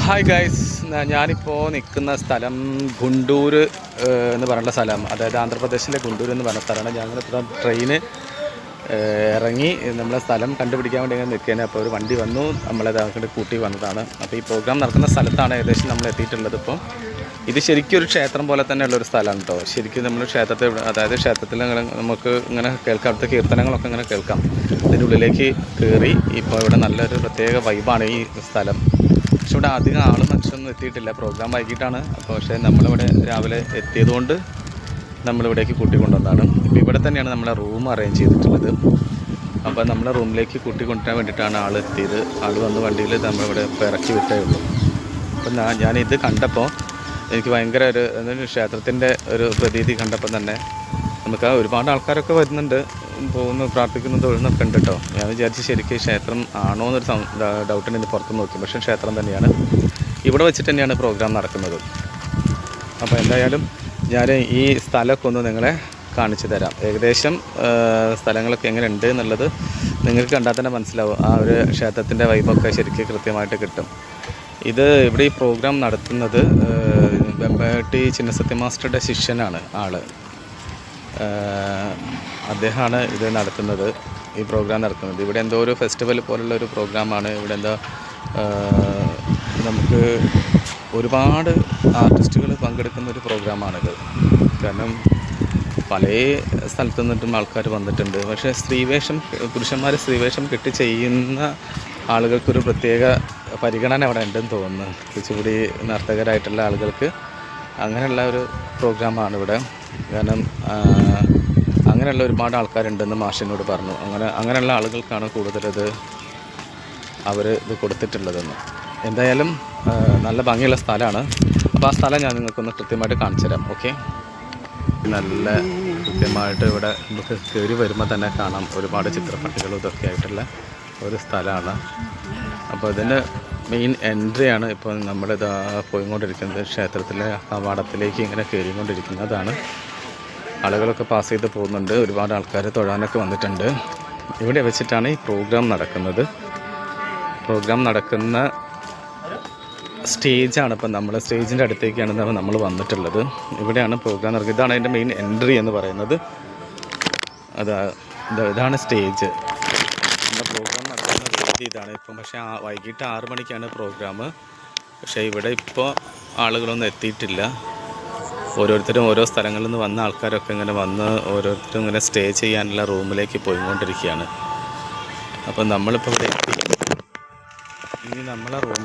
Hi guys, ഞാനിപ്പോൾ നിൽക്കുന്ന സ്ഥലം ഗുണ്ടൂർ എന്ന് പറയുന്ന സ്ഥലം, അതായത് ആന്ധ്രാപ്രദേശിലെ ഗുണ്ടൂർ എന്ന് പറയുന്ന സ്ഥലമാണ്. ഞങ്ങളിപ്പോൾ ട്രെയിന് ഇറങ്ങി നമ്മളെ സ്ഥലം കണ്ടുപിടിക്കാൻ വേണ്ടി ഇങ്ങനെ നിൽക്കുകയാണ്. അപ്പോൾ ഒരു വണ്ടി വന്നു, നമ്മളത് അങ്ങോട്ട് കൂട്ടി വന്നതാണ്. അപ്പോൾ ഈ പ്രോഗ്രാം നടക്കുന്ന സ്ഥലത്താണ് ഏകദേശം നമ്മൾ എത്തിയിട്ടുള്ളത്. ഇപ്പോൾ ഇത് ശരിക്കും ഒരു ക്ഷേത്രം പോലെ തന്നെയുള്ളൊരു സ്ഥലമാണ് കേട്ടോ. ശരിക്കും നമ്മൾ ക്ഷേത്രത്തിൽ, അതായത് ക്ഷേത്രത്തിൽ നമുക്ക് ഇങ്ങനെ കേൾക്കാം, അവിടുത്തെ കീർത്തനങ്ങളൊക്കെ ഇങ്ങനെ കേൾക്കാം. അതിൻ്റെ ഉള്ളിലേക്ക് കയറി ഇപ്പോൾ ഇവിടെ നല്ലൊരു പ്രത്യേക വൈബാണ് ഈ സ്ഥലം. പക്ഷെ ഇവിടെ അധികം മനുഷ്യരൊന്നും എത്തിയിട്ടില്ല, പ്രോഗ്രാം വൈകിട്ടാണ്. അപ്പോൾ പക്ഷേ നമ്മളിവിടെ രാവിലെ എത്തിയതുകൊണ്ട് നമ്മളിവിടേക്ക് കൂട്ടിക്കൊണ്ടുവന്നതാണ്. ഇപ്പോൾ ഇവിടെ തന്നെയാണ് നമ്മളെ റൂം അറേഞ്ച് ചെയ്തിട്ടുള്ളത്. അപ്പോൾ നമ്മളെ റൂമിലേക്ക് കൂട്ടിക്കൊണ്ടുവരാൻ വേണ്ടിയിട്ടാണ് ആൾ എത്തിയത്. ആൾ വന്ന് വണ്ടിയിൽ നമ്മളിവിടെ ഇറക്കി വിട്ടേ ഉള്ളൂ. അപ്പം ഞാനിത് കണ്ടപ്പോൾ എനിക്ക് ഭയങ്കര ഒരു ക്ഷേത്രത്തിൻ്റെ ഒരു പ്രതീതി കണ്ടപ്പോൾ തന്നെ നമുക്ക് ഒരുപാട് ആൾക്കാരൊക്കെ വരുന്നുണ്ട്, പോകുന്നു, പ്രാർത്ഥിക്കുന്നു, തൊഴുന്നൊക്കെ ഉണ്ട് കേട്ടോ. ഞാൻ വിചാരിച്ച് ശരിക്കും ക്ഷേത്രം ആണോ എന്നൊരു ഡൗട്ടിന് ഇന്ന് പുറത്ത് നോക്കി. പക്ഷേ ക്ഷേത്രം തന്നെയാണ്. ഇവിടെ വെച്ചിട്ട് തന്നെയാണ് പ്രോഗ്രാം നടക്കുന്നത്. അപ്പോൾ എന്തായാലും ഞാൻ ഈ സ്ഥലമൊക്കെ ഒന്ന് നിങ്ങളെ കാണിച്ചു തരാം. ഏകദേശം സ്ഥലങ്ങളൊക്കെ എങ്ങനെ ഉണ്ട് എന്നുള്ളത് നിങ്ങൾക്ക് കണ്ടാൽ തന്നെ മനസ്സിലാവും. ആ ഒരു ക്ഷേത്രത്തിൻ്റെ വൈബൊക്കെ ശരിക്കും കൃത്യമായിട്ട് കിട്ടും. ഇവിടെ ഈ പ്രോഗ്രാം നടത്തുന്നത് വെമ്പട്ടി ചിന്നസത്യ മാസ്റ്ററുടെ ശിഷ്യനാണ് ആൾ. അദ്ദേഹമാണ് ഇത് നടത്തുന്നത്, ഈ പ്രോഗ്രാം നടത്തുന്നത്. ഇവിടെ എന്തോ ഒരു ഫെസ്റ്റിവൽ പോലുള്ള ഒരു പ്രോഗ്രാമാണ്. ഇവിടെ എന്താ നമുക്ക് ഒരുപാട് ആർട്ടിസ്റ്റുകൾ പങ്കെടുക്കുന്ന ഒരു പ്രോഗ്രാമാണിത്. കാരണം പല സ്ഥലത്തു നിന്നിട്ടും ആൾക്കാർ വന്നിട്ടുണ്ട്. പക്ഷേ പുരുഷന്മാർ സ്ത്രീവേഷം കെട്ടി ചെയ്യുന്ന ആളുകൾക്കൊരു പ്രത്യേക പരിഗണന അവിടെ ഉണ്ടെന്ന് തോന്നുന്നു. കുച്ചിപ്പുടി നർത്തകരായിട്ടുള്ള ആളുകൾക്ക് അങ്ങനെയുള്ള ഒരു പ്രോഗ്രാമാണ് ഇവിടെ. കാരണം അങ്ങനെയുള്ള ഒരുപാട് ആൾക്കാരുണ്ടെന്ന് മാഷിനോട് പറഞ്ഞു. അങ്ങനെയുള്ള ആളുകൾക്കാണ് കൂടുതലിത് ഇത് കൊടുത്തിട്ടുള്ളതെന്ന്. എന്തായാലും നല്ല ഭംഗിയുള്ള സ്ഥലമാണ്. അപ്പോൾ ആ സ്ഥലം ഞാൻ നിങ്ങൾക്കൊന്ന് കൃത്യമായിട്ട് കാണിച്ചു തരാം. ഓക്കെ, നല്ല കൃത്യമായിട്ട് ഇവിടെ നമുക്ക് കയറി വരുമ്പോൾ തന്നെ കാണാം ഒരുപാട് ചിത്രപ്പട്ടികളും ഇതൊക്കെ ആയിട്ടുള്ള ഒരു സ്ഥലമാണ്. അപ്പോൾ ഇതിൻ്റെ മെയിൻ എൻട്രിയാണ് ഇപ്പോൾ നമ്മളിത് പോയിക്കൊണ്ടിരിക്കുന്നത്. ക്ഷേത്രത്തിലെ കവാടത്തിലേക്ക് ഇങ്ങനെ കയറിക്കൊണ്ടിരിക്കുന്നതാണ്. ആളുകളൊക്കെ പാസ് ചെയ്ത് പോകുന്നുണ്ട്. ഒരുപാട് ആൾക്കാർ തൊഴാനൊക്കെ വന്നിട്ടുണ്ട്. ഇവിടെ വെച്ചിട്ടാണ് ഈ പ്രോഗ്രാം നടക്കുന്നത്. പ്രോഗ്രാം നടക്കുന്ന സ്റ്റേജാണ്. ഇപ്പം നമ്മൾ സ്റ്റേജിൻ്റെ അടുത്തേക്കാണ് നമ്മൾ വന്നിട്ടുള്ളത്. ഇവിടെയാണ് പ്രോഗ്രാം നടക്കുന്നത്. ഇതാണ് അതിൻ്റെ മെയിൻ എൻട്രി എന്ന് പറയുന്നത്. ഇതാണ് സ്റ്റേജ്. നമ്മുടെ പ്രോഗ്രാം നടക്കുന്ന രീതി ഇതാണ്. ഇപ്പം പക്ഷേ വൈകിട്ട് 6 മണിക്കാണ് പ്രോഗ്രാം. പക്ഷേ ഇവിടെ ഇപ്പോൾ ആളുകളൊന്നും എത്തിയിട്ടില്ല. ഓരോരുത്തരും ഓരോ സ്ഥലങ്ങളിൽ നിന്ന് വന്ന ആൾക്കാരൊക്കെ ഇങ്ങനെ വന്ന് ഓരോരുത്തരും ഇങ്ങനെ സ്റ്റേ ചെയ്യാനുള്ള റൂമിലേക്ക് പോയിക്കൊണ്ടിരിക്കുകയാണ്. അപ്പം നമ്മളിപ്പോൾ ഇവിടെ എത്തി. ഇനി നമ്മളെ റൂമിൽ